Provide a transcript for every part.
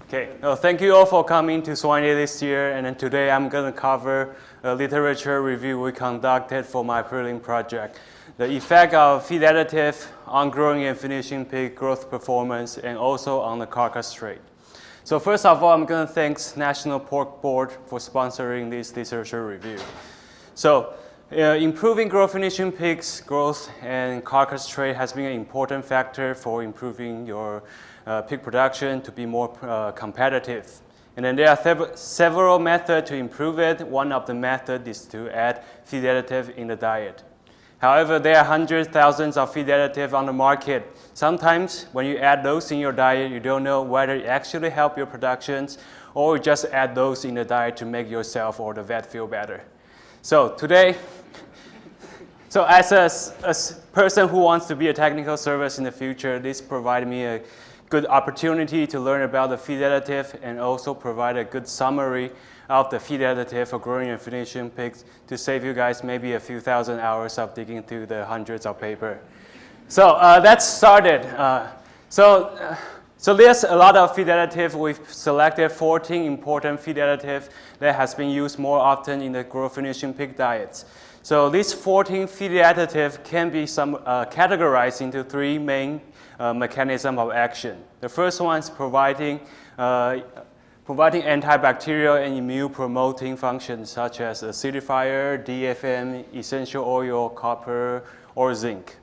Okay, thank you all for coming to Swine Day this year, and then today I'm going to cover a literature review we conducted for my prelim project. The effect of feed additive on growing and finishing pig growth performance and also on the carcass trait. So first of all, I'm going to thank National Pork Board for sponsoring this literature review. So improving growth finishing pigs growth and carcass trait has been an important factor for improving your pig production to be more competitive. And then there are several methods to improve it. One of the methods is to add feed additive in the diet. However, there are hundreds, thousands of feed additive on the market. Sometimes when you add those in your diet, you don't know whether it actually helps your productions or you just add those in the diet to make yourself or the vet feel better. So today, as a person who wants to be a technical service in the future, this provided me a good opportunity to learn about the feed additive and also provide a good summary of the feed additive for growing and finishing pigs to save you guys maybe a few thousand hours of digging through the hundreds of paper. So let's start it. So there's a lot of feed additive. We've selected 14 important feed additive that has been used more often in the growth finishing pig diets. So these 14 feed additive can be categorized into three main mechanism of action. The first one is providing antibacterial and immune-promoting functions such as acidifier, DFM, essential oil, copper, or zinc.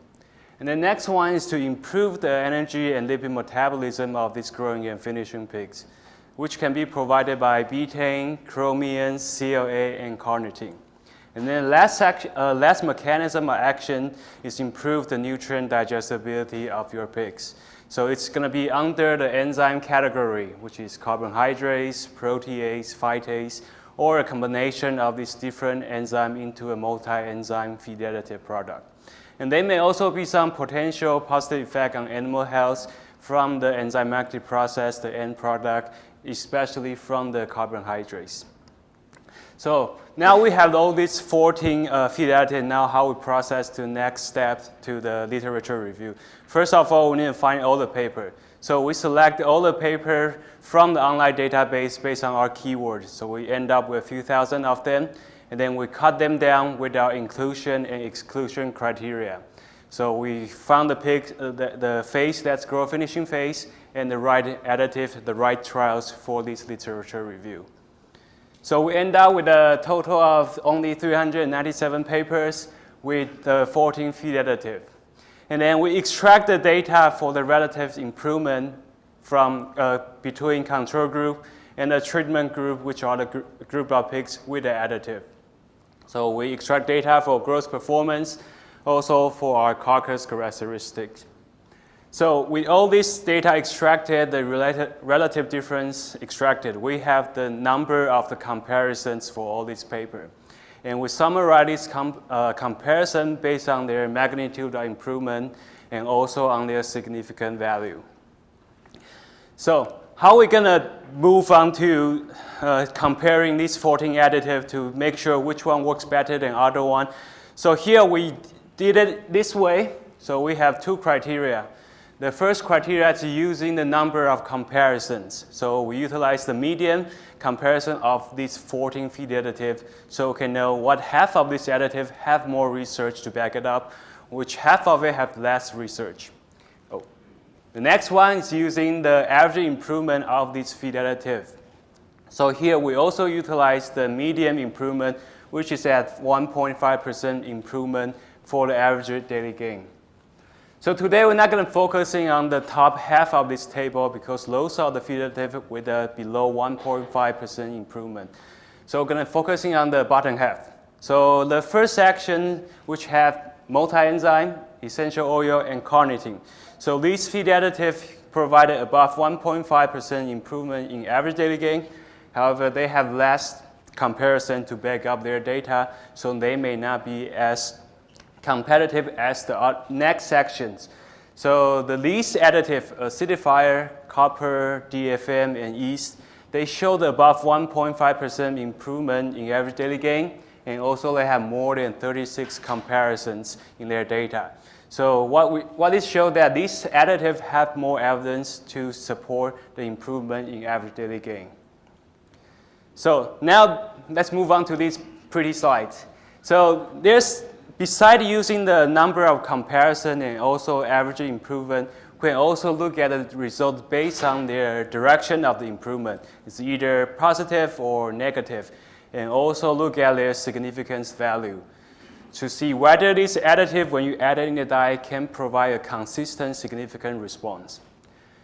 And the next one is to improve the energy and lipid metabolism of these growing and finishing pigs, which can be provided by betaine, chromium, CLA, and carnitine. And then last mechanism of action is improve the nutrient digestibility of your pigs. So it's going to be under the enzyme category, which is carbohydrates, protease, phytase, or a combination of these different enzymes into a multi-enzyme feed additive product. And there may also be some potential positive effect on animal health from the enzymatic process, the end product, especially from the carbohydrates. So now we have all these 14 feed additives. Now how we process to the next step to the literature review. First of all, we need to find all the paper. So we select all the paper from the online database based on our keywords. So we end up with a few thousand of them, and then we cut them down with our inclusion and exclusion criteria. So we found the pig, the phase that's growth finishing phase, and the right additive, the right trials for this literature review. So we end up with a total of only 397 papers with 14 feed additive. And then we extract the data for the relative improvement from between control group and the treatment group, which are the group of pigs with the additive. So we extract data for growth performance, also for our carcass characteristics. So with all this data extracted, the relative difference extracted, we have the number of the comparisons for all these papers. And we summarize this comparison based on their magnitude of improvement and also on their significant value. So how are we going to move on to comparing these 14 additives to make sure which one works better than other one? So here we did it this way. So we have two criteria. The first criteria is using the number of comparisons. So we utilize the median comparison of these 14 feed additives so we can know what half of this additive have more research to back it up, which half of it have less research. The next one is using the average improvement of this feed additive. So here we also utilize the median improvement, which is at 1.5% improvement for the average daily gain. So today we're not going to focusing on the top half of this table because those are the feed additive with a below 1.5% improvement. So we're going to focusing on the bottom half. So the first section, which have multi-enzyme, essential oil, and carnitine. So these feed additives provided above 1.5% improvement in average daily gain. However, they have less comparison to back up their data, so they may not be as competitive as the next sections. So the least additive, acidifier, copper, DFM, and yeast, they showed above 1.5% improvement in average daily gain, and also they have more than 36 comparisons in their data. So what this shows that these additives have more evidence to support the improvement in average daily gain. So now let's move on to these pretty slides. So besides using the number of comparison and also average improvement, we can also look at the results based on their direction of the improvement. It's either positive or negative, and also look at their significance value to see whether this additive, when you add it in the diet, can provide a consistent, significant response.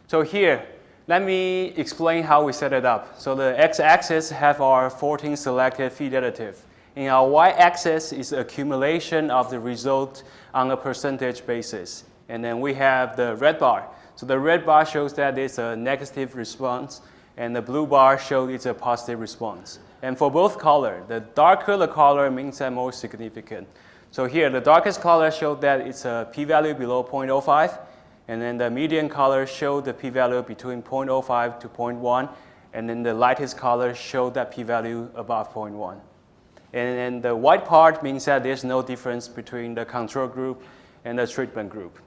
So here, let me explain how we set it up. So the x-axis have our 14 selected feed additive. And our y-axis is accumulation of the result on a percentage basis. And then we have the red bar. So the red bar shows that it's a negative response, and the blue bar shows it's a positive response. And for both color, the darker the color means that more significant. So here, the darkest color shows that it's a p-value below 0.05, and then the medium color shows the p-value between 0.05 to 0.1, and then the lightest color shows that p-value above 0.1. And then the white part means that there's no difference between the control group and the treatment group.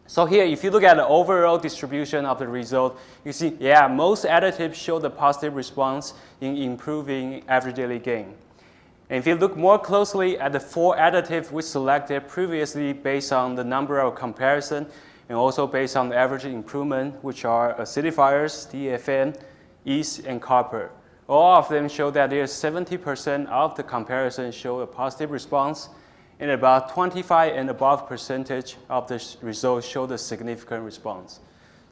So here, if you look at the overall distribution of the result, you see, yeah, most additives show the positive response in improving average daily gain. And if you look more closely at the 4 additives we selected previously based on the number of comparison and also based on the average improvement, which are acidifiers, DFM, yeast, and copper. All of them show that there's 70% of the comparison show a positive response, and about 25 and above percentage of the results show the significant response.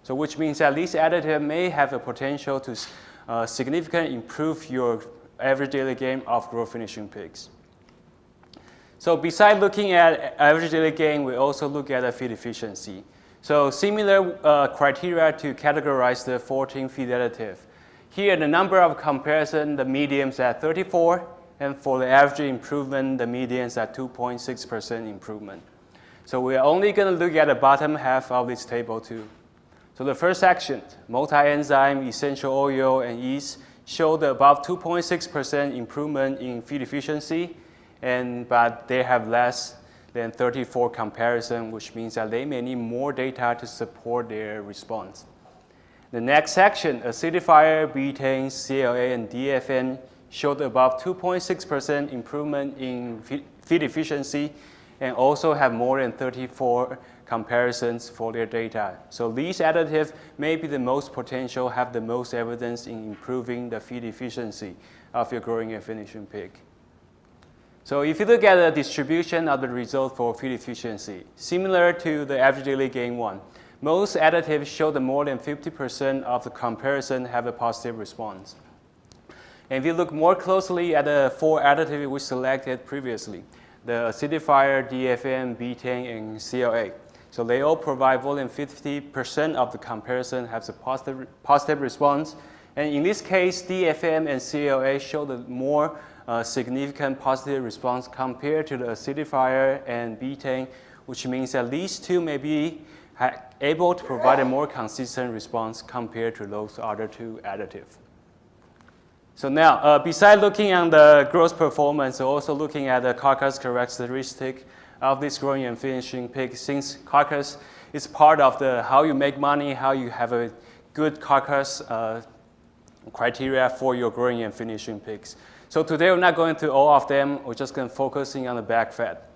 So which means that these additives may have a potential to significantly improve your average daily gain of growth finishing pigs. So besides looking at average daily gain, we also look at the feed efficiency. So similar criteria to categorize the 14 feed additive. Here, the number of comparison, the median's at 34, and for the average improvement, the median's at 2.6% improvement. So we're only going to look at the bottom half of this table too. So the first section, multi-enzyme, essential oil, and yeast, show the above 2.6% improvement in feed efficiency, but they have less than 34 comparison, which means that they may need more data to support their response. The next section, acidifier, betaine, CLA, and DFN, showed above 2.6% improvement in feed efficiency and also have more than 34 comparisons for their data. So these additives may be the most potential, have the most evidence in improving the feed efficiency of your growing and finishing pig. So if you look at the distribution of the result for feed efficiency, similar to the average daily gain one, most additives show that more than 50% of the comparison have a positive response. And if you look more closely at the 4 additives we selected previously, the acidifier, DFM, betaine, and CLA. So they all provide more than 50% of the comparison has a positive response. And in this case, DFM and CLA show the more significant positive response compared to the acidifier and betaine, which means that these two may be able to provide a more consistent response compared to those other 2 additives. So now, besides looking at the growth performance, we're also looking at the carcass characteristic of this growing and finishing pig, since carcass is part of the how you make money, how you have a good carcass criteria for your growing and finishing pigs. So today we're not going through all of them, we're just going to focusing on the back fat.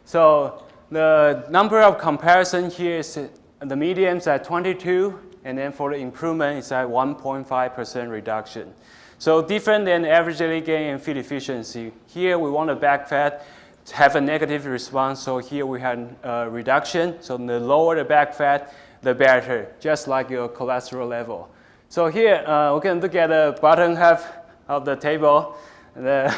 So the number of comparison here is the median's at 22, and then for the improvement it's at 1.5% reduction. So different than average daily gain and feed efficiency. Here we want the back fat to have a negative response, so here we had a reduction. So the lower the back fat, the better, just like your cholesterol level. So here we can look at the bottom half of the table. The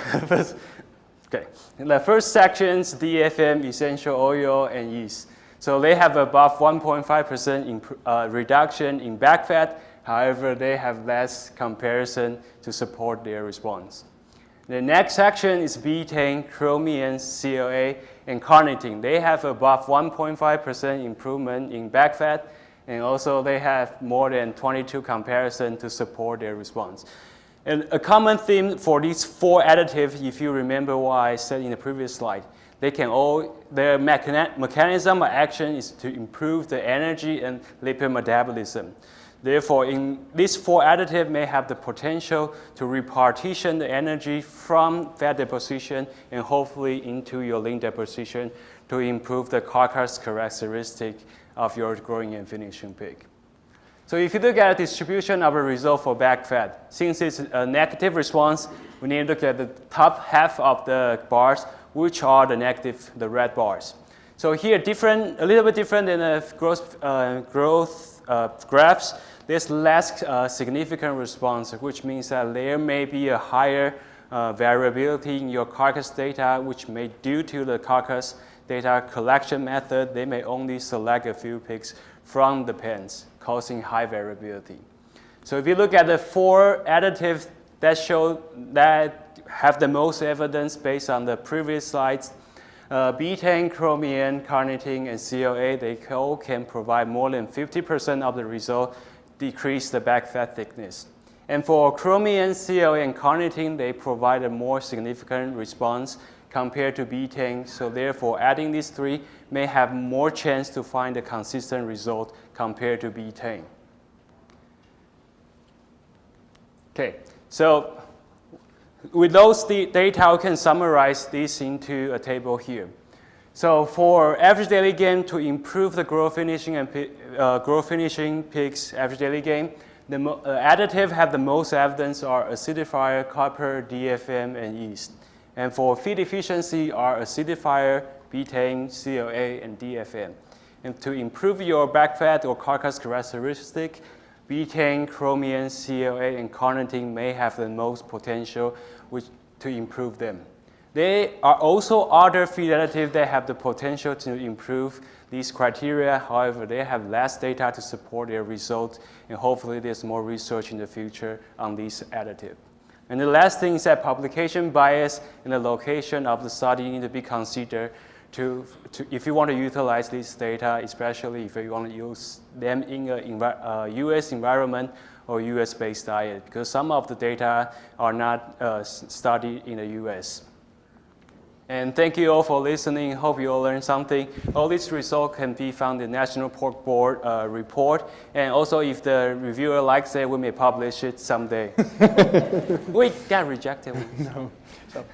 first sections, DFM, essential oil, and yeast. So they have above 1.5% reduction in back fat. However, they have less comparison to support their response. The next section is betaine, chromium, CLA, and carnitine. They have above 1.5% improvement in back fat, and also they have more than 22 comparison to support their response. And a common theme for these 4 additives, if you remember what I said in the previous slide, their mechanism of action is to improve the energy and lipid metabolism. Therefore, these 4 additives may have the potential to repartition the energy from fat deposition and hopefully into your lean deposition to improve the carcass characteristic of your growing and finishing pig. So if you look at the distribution of a result for back fat, since it's a negative response, we need to look at the top half of the bars, which are the negative, the red bars. So here, a little bit different than the growth graphs. There's less significant response, which means that there may be a higher variability in your carcass data, which may, due to the carcass data collection method, they may only select a few pigs from the pens, causing high variability. So if you look at the 4 additives that have the most evidence based on the previous slides, betaine, chromium, carnitine, and CoA, they all can provide more than 50% of the result, decrease the back fat thickness. And for chromium, CoA, and carnitine, they provide a more significant response compared to betaine. So therefore, adding these 3 may have more chance to find a consistent result compared to betaine. Okay, so with those data, we can summarize this into a table here. So for average daily gain to improve the growth finishing pigs average daily gain, the additive have the most evidence are acidifier, copper, DFM, and yeast. And for feed efficiency are acidifier, betaine, CoA, and DFM. And to improve your back fat or carcass characteristic, betaine, chromium, CoA, and carnitine may have the most potential to improve them. There are also other feed additives that have the potential to improve these criteria. However, they have less data to support their results, and hopefully there's more research in the future on these additives. And the last thing is that publication bias and the location of the study need to be considered if you want to utilize this data, especially if you want to use them in a US environment or US-based diet, because some of the data are not studied in the US. And thank you all for listening. Hope you all learned something. All these results can be found in the National Pork Board report. And also, if the reviewer likes it, we may publish it someday. We got rejected. No. So.